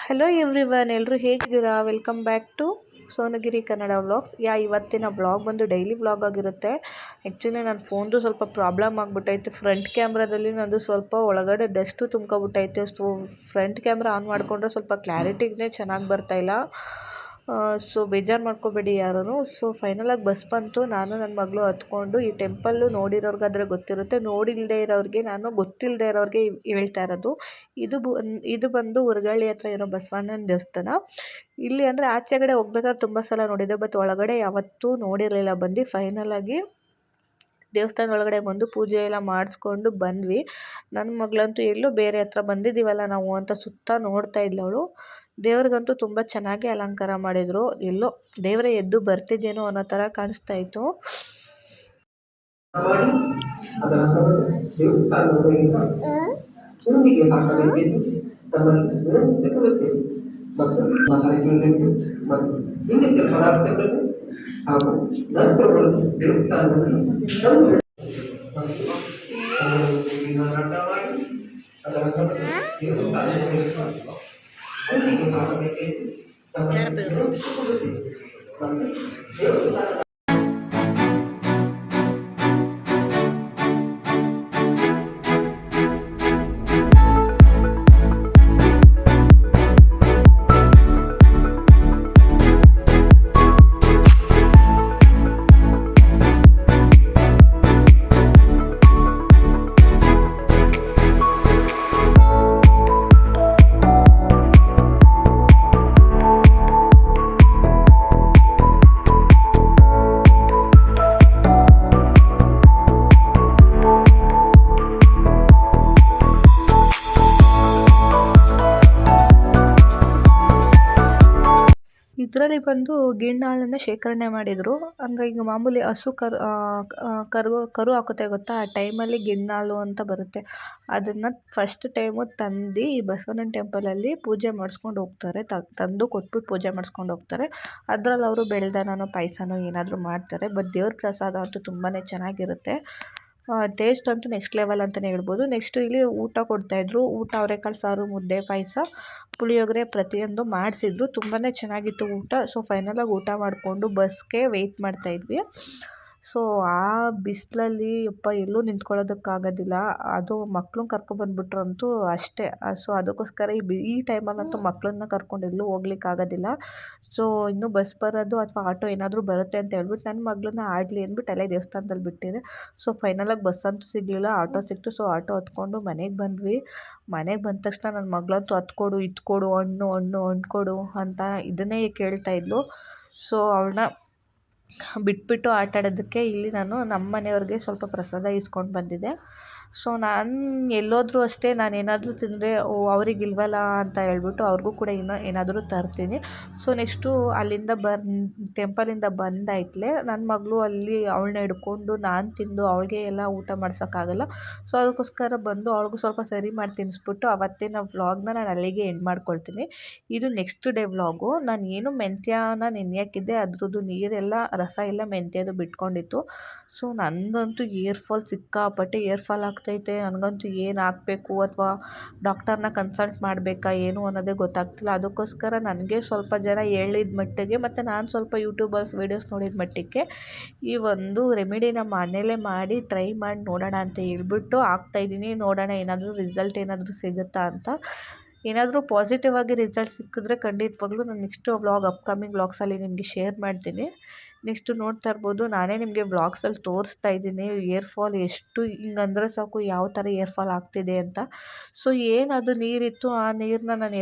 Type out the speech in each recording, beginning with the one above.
Hello everyone, ಎಲ್ಲರೂ ಹೇಗಿದ್ದೀರಾ? Welcome back to Sonagiri Kannada vlogs. ಇವತ್ತಿನ ವ್ಲಾಗ್ ಬಂದು ಡೈಲಿ ವ್ಲಾಗ್ ಆಗಿರುತ್ತೆ. ಆ್ಯಕ್ಚುಲಿ ನನ್ನ ಫೋನ್ದು ಸ್ವಲ್ಪ ಪ್ರಾಬ್ಲಮ್ ಆಗಿಬಿಟ್ಟೈತೆ. ಫ್ರಂಟ್ ಕ್ಯಾಮ್ರಾದಲ್ಲಿ ನಂದು ಸ್ವಲ್ಪ ಒಳಗಡೆ ಡಸ್ಟು ತುಂಬ್ಕೊಬಿಟ್ಟೈತೆ. ಸೊ ಫ್ರಂಟ್ ಕ್ಯಾಮ್ರಾ ಆನ್ ಮಾಡಿಕೊಂಡ್ರೆ ಸ್ವಲ್ಪ ಕ್ಲಾರಿಟಿನೇ ಚೆನ್ನಾಗಿ ಬರ್ತಾಯಿಲ್ಲ. ಸೊ ಬೇಜಾರು ಮಾಡ್ಕೋಬೇಡಿ ಯಾರೂ. ಸೊ ಫೈನಲಾಗಿ ಬಸ್ ಬಂತು. ನಾನು ನನ್ನ ಮಗಳು ಹತ್ಕೊಂಡು ಈ ಟೆಂಪಲ್ಲು ನೋಡಿರೋರ್ಗಾದರೆ ಗೊತ್ತಿರುತ್ತೆ, ನೋಡಿಲ್ಲದೆ ಇರೋರಿಗೆ ನಾನು ಗೊತ್ತಿಲ್ಲದೆ ಇರೋರಿಗೆ ಹೇಳ್ತಾ ಇರೋದು. ಇದು ಬಂದು ಉರಗಳ್ಳಿ ಹತ್ರ ಇರೋ ಬಸವಣ್ಣನ ದೇವಸ್ಥಾನ. ಇಲ್ಲಿ ಅಂದರೆ ಆಚೆಗಡೆ ಹೋಗ್ಬೇಕಾದ್ರೆ ತುಂಬ ಸಲ ನೋಡಿದ್ದೆ, ಬಟ್ ಒಳಗಡೆ ಯಾವತ್ತೂ ನೋಡಿರಲಿಲ್ಲ. ಬಂದು ಫೈನಲಾಗಿ ದೇವಸ್ಥಾನ ಒಳಗಡೆ ಬಂದು ಪೂಜೆ ಎಲ್ಲ ಮಾಡಿಸ್ಕೊಂಡು ಬಂದ್ವಿ. ನನ್ನ ಮಗಳಂತೂ ಎಲ್ಲೋ ಬೇರೆ ಹತ್ರ ಬಂದಿದ್ದೀವಲ್ಲ ನಾವು ಅಂತ ಸುತ್ತ ನೋಡ್ತಾ ಇದ್ದವಳು. ದೇವ್ರಿಗಂತೂ ತುಂಬ ಚೆನ್ನಾಗಿ ಅಲಂಕಾರ ಮಾಡಿದರು. ಎಲ್ಲೋ ದೇವರೇ ಎದ್ದು ಬರ್ತಿದ್ದೇನೋ ಅನ್ನೋ ಥರ ಕಾಣಿಸ್ತಾ ಇತ್ತು. ಹಾಗೂ ನಂತರವನ್ನು ದೇವಸ್ಥಾನದಲ್ಲಿ ದೇವಸ್ಥಾನ ಇದರಲ್ಲಿ ಬಂದು ಗಿಣ್ಣು ಹಾಲನ್ನು ಶೇಖರಣೆ ಮಾಡಿದರು. ಅಂದರೆ ಈಗ ಮಾಮೂಲಿ ಹಸು ಕರು ಹಾಕುತ್ತೆ ಗೊತ್ತಾ, ಆ ಟೈಮಲ್ಲಿ ಗಿಣ್ಣು ಹಾಲು ಅಂತ ಬರುತ್ತೆ. ಅದನ್ನು ಫಸ್ಟ್ ಟೈಮು ತಂದು ಈ ಬಸವಣ್ಣನ ಟೆಂಪಲಲ್ಲಿ ಪೂಜೆ ಮಾಡಿಸ್ಕೊಂಡು ಹೋಗ್ತಾರೆ. ತಂದು ಕೊಟ್ಬಿಟ್ಟು ಪೂಜೆ ಮಾಡಿಸ್ಕೊಂಡು ಹೋಗ್ತಾರೆ. ಅದರಲ್ಲಿ ಅವರು ಬೆಳೆದನೋ ಪಾಯಸನೋ ಏನಾದರೂ ಮಾಡ್ತಾರೆ. ಬಟ್ ದೇವ್ರ ಪ್ರಸಾದ ಅಂತೂ ತುಂಬಾ ಚೆನ್ನಾಗಿರುತ್ತೆ. ಟೇಸ್ಟ್ ಅಂತೂ ನೆಕ್ಸ್ಟ್ ಲೆವೆಲ್ ಅಂತಲೇ ಹೇಳ್ಬೋದು. ನೆಕ್ಸ್ಟು ಇಲ್ಲಿ ಊಟ ಕೊಡ್ತಾಯಿದ್ರು. ಊಟ ಅವರೆಕಾಳು ಸಾರು, ಮುದ್ದೆ, ಪಾಯಸ, ಪುಳಿಯೋಗರೆ ಪ್ರತಿಯೊಂದು ಮಾಡಿಸಿದ್ರು. ತುಂಬಾ ಚೆನ್ನಾಗಿತ್ತು ಊಟ. ಸೊ ಫೈನಲಾಗಿ ಊಟ ಮಾಡಿಕೊಂಡು ಬಸ್ಗೆ ವೆಯ್ಟ್ ಮಾಡ್ತಾಯಿದ್ವಿ. ಸೊ ಆ ಬಿಸಿಲಲ್ಲಿ ಎಲ್ಲೂ ನಿಂತ್ಕೊಳ್ಳೋದಕ್ಕಾಗೋದಿಲ್ಲ. ಅದು ಮಕ್ಳನ್ನ ಕರ್ಕೊಬಂದ್ಬಿಟ್ರಂತೂ ಅಷ್ಟೇ. ಸೊ ಅದಕ್ಕೋಸ್ಕರ ಈ ಟೈಮಲ್ಲಂತೂ ಮಕ್ಕಳನ್ನ ಕರ್ಕೊಂಡು ಎಲ್ಲೂ ಹೋಗ್ಲಿಕ್ಕಾಗೋದಿಲ್ಲ. ಸೊ ಇನ್ನೂ ಬಸ್ ಬರೋದು ಅಥವಾ ಆಟೋ ಏನಾದರೂ ಬರುತ್ತೆ ಅಂತ ಹೇಳ್ಬಿಟ್ಟು ನನ್ನ ಮಗಳನ್ನ ಆಡಲಿ ಅಂದ್ಬಿಟ್ಟು ಅಲ್ಲೇ ದೇವಸ್ಥಾನದಲ್ಲಿ ಬಿಟ್ಟಿದ್ದೆ. ಸೊ ಫೈನಲಾಗಿ ಬಸ್ ಅಂತೂ ಸಿಗಲಿಲ್ಲ, ಆಟೋ ಸಿಕ್ತು. ಸೊ ಆಟೋ ಹತ್ಕೊಂಡು ಮನೆಗೆ ಬಂದ್ವಿ. ಮನೆಗೆ ಬಂದ ತಕ್ಷಣ ನನ್ನ ಮಗಳಂತೂ ಹತ್ಕೊಡು, ಇತ್ಕೊಡು, ಹಣ್ಣು ಕೊಡು ಅಂತ ಇದನ್ನೇ ಕೇಳ್ತಾ ಇದ್ಲು. ಸೊ ಅವಳನ್ನ ಬಿಟ್ಬಿಟ್ಟು ಆಟಾಡೋದಕ್ಕೆ ಇಲ್ಲಿ ನಾನು ನಮ್ಮ ಮನೆಯವ್ರಿಗೆ ಸ್ವಲ್ಪ ಪ್ರಸಾದ ಇಸ್ಕೊಂಡು ಬಂದಿದ್ದೆ. ಸೊ ನಾನು ಎಲ್ಲೋದ್ರೂ ಅಷ್ಟೇ, ನಾನು ಏನಾದರೂ ತಿಂದರೆ ಅವರಿಗಿಲ್ವಲ್ಲ ಅಂತ ಹೇಳ್ಬಿಟ್ಟು ಅವ್ರಿಗೂ ಕೂಡ ಏನಾದರೂ ತರ್ತೀನಿ. ಸೊ ನೆಕ್ಸ್ಟು ಅಲ್ಲಿಂದ ಟೆಂಪಲಿಂದ ಬಂದಾಯ್ತಲೇ ನನ್ನ ಮಗಳು ಅಲ್ಲಿ ಅವಳನ್ನ ಹಿಡ್ಕೊಂಡು ನಾನು ತಿಂದು ಅವಳಿಗೆ ಎಲ್ಲ ಊಟ ಮಾಡ್ಸೋಕ್ಕಾಗಲ್ಲ. ಸೊ ಅದಕ್ಕೋಸ್ಕರ ಬಂದು ಅವಳಿಗೂ ಸ್ವಲ್ಪ ಸರಿ ಮಾಡಿ ತಿನ್ನಿಸ್ಬಿಟ್ಟು ಅವತ್ತಿನ ವ್ಲಾಗ್ನ ನಾನು ಅಲ್ಲಿಗೆ ಎಂಡ್ ಮಾಡ್ಕೊಳ್ತೀನಿ. ಇದು ನೆಕ್ಸ್ಟ್ ಡೇ ವ್ಲಾಗು. ನಾನು ಏನು ಮೆಂತ್ಯನ ನೆನೆಯೋಕ್ಕಿದ್ದೆ, ಅದ್ರದ್ದು ನೀರೆಲ್ಲ ರಸ ಎಲ್ಲ ಮೆಂತ್ಯದು ಬಿಟ್ಕೊಂಡಿತ್ತು. ಸೊ ನನಗಂತೂ ಸಿಕ್ಕಾಪಟ್ಟೆ ಏರ್ ಫಾಲ್ ಆಗ್ತೈತೆ. ನನಗಂತೂ ಏನು ಹಾಕಬೇಕು ಅಥವಾ ಡಾಕ್ಟರ್ನ ಕನ್ಸಲ್ಟ್ ಮಾಡಬೇಕಾ ಏನು ಅನ್ನೋದೇ ಗೊತ್ತಾಗ್ತಿಲ್ಲ. ಅದಕ್ಕೋಸ್ಕರ ನನಗೆ ಸ್ವಲ್ಪ ಜನ ಹೇಳಿದ ಮಟ್ಟಿಗೆ ಮತ್ತು ನಾನು ಸ್ವಲ್ಪ ಯೂಟ್ಯೂಬರ್ಸ್ ವೀಡಿಯೋಸ್ ನೋಡಿದ ಮಟ್ಟಿಗೆ ಈ ಒಂದು ರೆಮಿಡಿನ ಮನೇಲೇ ಮಾಡಿ ಟ್ರೈ ಮಾಡಿ ನೋಡೋಣ ಅಂತ ಹೇಳ್ಬಿಟ್ಟು ಹಾಕ್ತಾಯಿದ್ದೀನಿ. ನೋಡೋಣ ಏನಾದರೂ ರಿಸಲ್ಟ್ ಏನಾದರೂ ಸಿಗುತ್ತಾ ಅಂತ. ಏನಾದರೂ ಪಾಸಿಟಿವ್ ಆಗಿ ರಿಸಲ್ಟ್ ಸಿಕ್ಕಿದ್ರೆ ಖಂಡಿತವಾಗ್ಲೂ ನಾನು ನೆಕ್ಸ್ಟ್ ಅಪ್ಕಮಿಂಗ್ ವ್ಲಾಗ್ಸಲ್ಲಿ ನಿಮಗೆ ಶೇರ್ ಮಾಡ್ತೀನಿ. ನೆಕ್ಸ್ಟು ನೋಡ್ತಾ ಇರ್ಬೋದು, ನಾನೇ ನಿಮಗೆ ವ್ಲಾಗ್ಸಲ್ಲಿ ತೋರಿಸ್ತಾ ಇದ್ದೀನಿ ಏರ್ ಫಾಲ್ ಎಷ್ಟು ಹಿಂಗಂದ್ರೆ ಸಾಕು ಯಾವ ಥರ ಏರ್ ಫಾಲ್ ಆಗ್ತಿದೆ ಅಂತ. ಸೊ ಏನದು ನೀರಿತ್ತು, ಆ ನೀರನ್ನ ನಾನು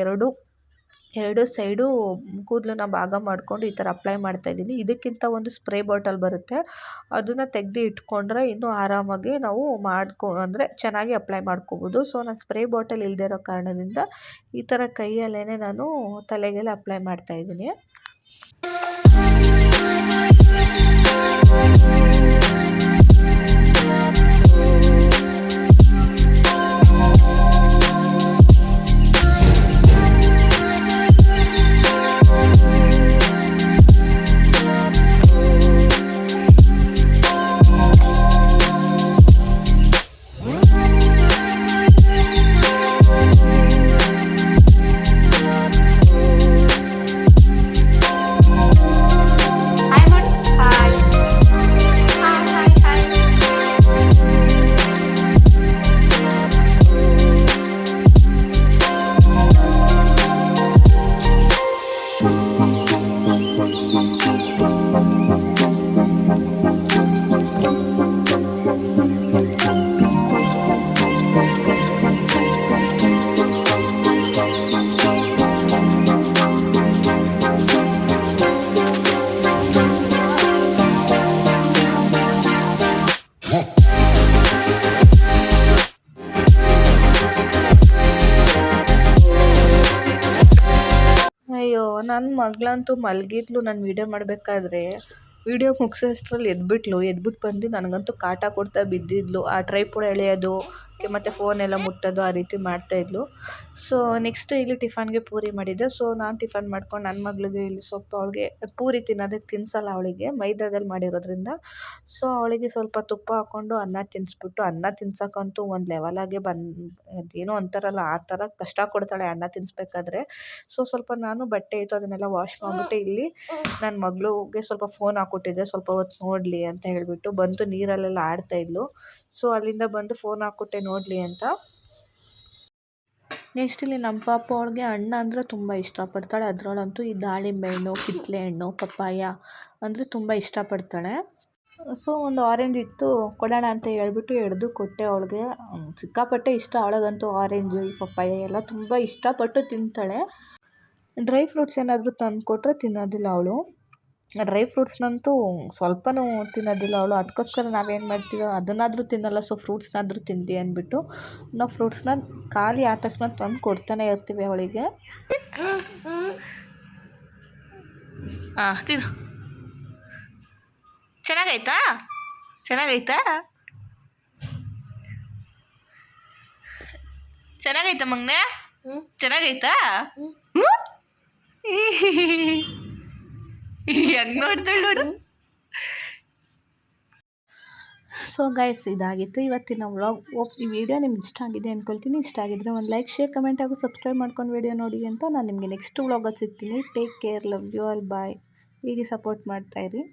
ಎರಡು ಸೈಡು ಕೂದಲನ್ನ ಭಾಗ ಮಾಡಿಕೊಂಡು ಈ ಥರ ಅಪ್ಲೈ ಮಾಡ್ತಾಯಿದ್ದೀನಿ. ಇದಕ್ಕಿಂತ ಒಂದು ಸ್ಪ್ರೇ ಬಾಟಲ್ ಬರುತ್ತೆ, ಅದನ್ನು ತೆಗೆದು ಇಟ್ಕೊಂಡ್ರೆ ಇನ್ನೂ ಆರಾಮಾಗಿ ನಾವು ಅಂದರೆ ಚೆನ್ನಾಗಿ ಅಪ್ಲೈ ಮಾಡ್ಕೋಬೋದು. ಸೊ ನಾನು ಸ್ಪ್ರೇ ಬಾಟಲ್ ಇಲ್ಲದೆ ಇರೋ ಕಾರಣದಿಂದ ಈ ಥರ ಕೈಯಲ್ಲೇ ನಾನು ತಲೆಗೆಲ್ಲ ಅಪ್ಲೈ ಮಾಡ್ತಾಯಿದ್ದೀನಿ. ನನ್ನ ಮಗಳಂತೂ ಮಲಗಿದ್ಲು ನಾನು ವೀಡಿಯೋ ಮಾಡಬೇಕಾದ್ರೆ. ವೀಡಿಯೋ ಮುಗಿಸೋಷ್ಟ್ರಲ್ಲಿ ಎದ್ಬಿಟ್ಟು ಬಂದು ನನಗಂತೂ ಕಾಟ ಕೊಡ್ತಾ ಬಿದ್ದಿದ್ಲು. ಆ ಟ್ರೈಪೋಡ್ ಎಳೆಯೋದು ಮತ್ತು ಫೋನೆಲ್ಲ ಮುಟ್ಟೋದು ಆ ರೀತಿ ಮಾಡ್ತಾಯಿದ್ಲು. ಸೊ ನೆಕ್ಸ್ಟ್ ಇಲ್ಲಿ ಟಿಫನ್ಗೆ ಪೂರಿ ಮಾಡಿದ್ದೆ. ಸೊ ನಾನು ಟಿಫನ್ ಮಾಡ್ಕೊಂಡು ನನ್ನ ಮಗಳಿಗೆ ಇಲ್ಲಿ ಸ್ವಲ್ಪ ಅವಳಿಗೆ ಪೂರಿ ತಿನ್ನೋದಕ್ಕೆ ತಿನ್ನಿಸಲ್ಲ ಅವಳಿಗೆ ಮೈದಾದಲ್ಲಿ ಮಾಡಿರೋದ್ರಿಂದ. ಸೊ ಅವಳಿಗೆ ಸ್ವಲ್ಪ ತುಪ್ಪ ಹಾಕ್ಕೊಂಡು ಅನ್ನ ತಿನ್ನಿಸ್ಬಿಟ್ಟು, ಅನ್ನ ತಿನ್ಸೋಕ್ಕಂತೂ ಒಂದು ಲೆವೆಲಾಗೆ ಅದೇನೋ ಅಂತಾರಲ್ಲ ಆ ಥರ ಕಷ್ಟ ಕೊಡ್ತಾಳೆ ಅನ್ನ ತಿನ್ನಿಸ್ಬೇಕಾದ್ರೆ. ಸೊ ಸ್ವಲ್ಪ ನಾನು ಬಟ್ಟೆ ಇತ್ತು ಅದನ್ನೆಲ್ಲ ವಾಶ್ ಮಾಡಿಬಿಟ್ಟು ಇಲ್ಲಿ ನನ್ನ ಮಗಳಿಗೆ ಸ್ವಲ್ಪ ಫೋನ್ ಹಾಕ್ಕೊಟ್ಟಿದ್ದೆ, ಸ್ವಲ್ಪ ಹೊತ್ತು ನೋಡಲಿ ಅಂತ ಹೇಳಿಬಿಟ್ಟು. ಬಂದು ನೀರಲ್ಲೆಲ್ಲ ಆಡ್ತಾಯಿದ್ಲು. ಸೊ ಅಲ್ಲಿಂದ ಬಂದು ಫೋನ್ ಹಾಕ್ಕೊಟ್ಟೆ ನೋಡಲಿ ಅಂತ. ನೆಕ್ಸ್ಟ್ ಇಲ್ಲಿ ನಮ್ಮ ಪಾಪ ಅವಳಿಗೆ ಹಣ್ಣು ಅಂದರೆ ತುಂಬ ಇಷ್ಟಪಡ್ತಾಳೆ. ಅದರಲ್ಲಂತೂ ಈ ದಾಳಿಂಬೆ ಹಣ್ಣು, ಕಿತ್ತಳೆ ಹಣ್ಣು, ಪಪ್ಪಾಯ ಅಂದರೆ ತುಂಬ ಇಷ್ಟಪಡ್ತಾಳೆ. ಸೊ ಒಂದು ಆರೆಂಜ್ ಇತ್ತು ಕೊಡೋಣ ಅಂತ ಹೇಳ್ಬಿಟ್ಟು ಎಡ್ದು ಕೊಟ್ಟೆ ಅವಳಿಗೆ. ಸಿಕ್ಕಾಪಟ್ಟೆ ಇಷ್ಟ ಅವಳಿಗಂತೂ ಆರೆಂಜು, ಈ ಪಪ್ಪಾಯ ಎಲ್ಲ ತುಂಬ ಇಷ್ಟಪಟ್ಟು ತಿಂತಾಳೆ. ಡ್ರೈ ಫ್ರೂಟ್ಸ್ ಏನಾದರೂ ತಂದು ಕೊಟ್ಟರೆ ತಿನ್ನೋದಿಲ್ಲ ಅವಳು. ಡ್ರೈ ಫ್ರೂಟ್ಸ್ನಂತೂ ಸ್ವಲ್ಪನೂ ತಿನ್ನೋದಿಲ್ಲ ಅವಳು. ಅದಕ್ಕೋಸ್ಕರ ನಾವೇನು ಮಾಡ್ತೀವೋ ಅದನ್ನಾದರೂ ತಿನ್ನಲ್ಲ, ಸೊ ಫ್ರೂಟ್ಸ್ನಾದರೂ ತಿಂದು ಅಂದ್ಬಿಟ್ಟು ನಾವು ಫ್ರೂಟ್ಸ್ನ ಖಾಲಿ ಆದ ತಕ್ಷಣ ತಂದು ಕೊಡ್ತಾನೆ ಇರ್ತೀವಿ ಅವಳಿಗೆ. ತಿನ್ನು. ಚೆನ್ನಾಗೈತಾ ಚೆನ್ನಾಗೈತಾ ಮಗನೇ? ಚೆನ್ನಾಗೈತಾ? ಹೆಂಗೆ ನೋಡ್ತಾಳೆ ನೋಡು. ಸೊ ಗೈಸ್, ಇದಾಗಿತ್ತು ಇವತ್ತಿನ ವ್ಲಾಗ್. ಈ ವಿಡಿಯೋ ನಿಮ್ಗೆ ಇಷ್ಟ ಆಗಿದೆ ಅಂದ್ಕೊಳ್ತೀನಿ. ಇಷ್ಟ ಆಗಿದ್ರೆ ಒಂದು ಲೈಕ್, ಶೇರ್, ಕಮೆಂಟ್ ಹಾಗೂ ಸಬ್ಸ್ಕ್ರೈಬ್ ಮಾಡ್ಕೊಂಡು ವಿಡಿಯೋ ನೋಡಿ ಅಂತ ನಾನು ನಿಮಗೆ ನೆಕ್ಸ್ಟ್ ವ್ಲಾಗಲ್ಲಿ ಸಿಗ್ತೀನಿ. Take care, love you all, bye. ಹೀಗೆ ಸಪೋರ್ಟ್ ಮಾಡ್ತಾಯಿರಿ.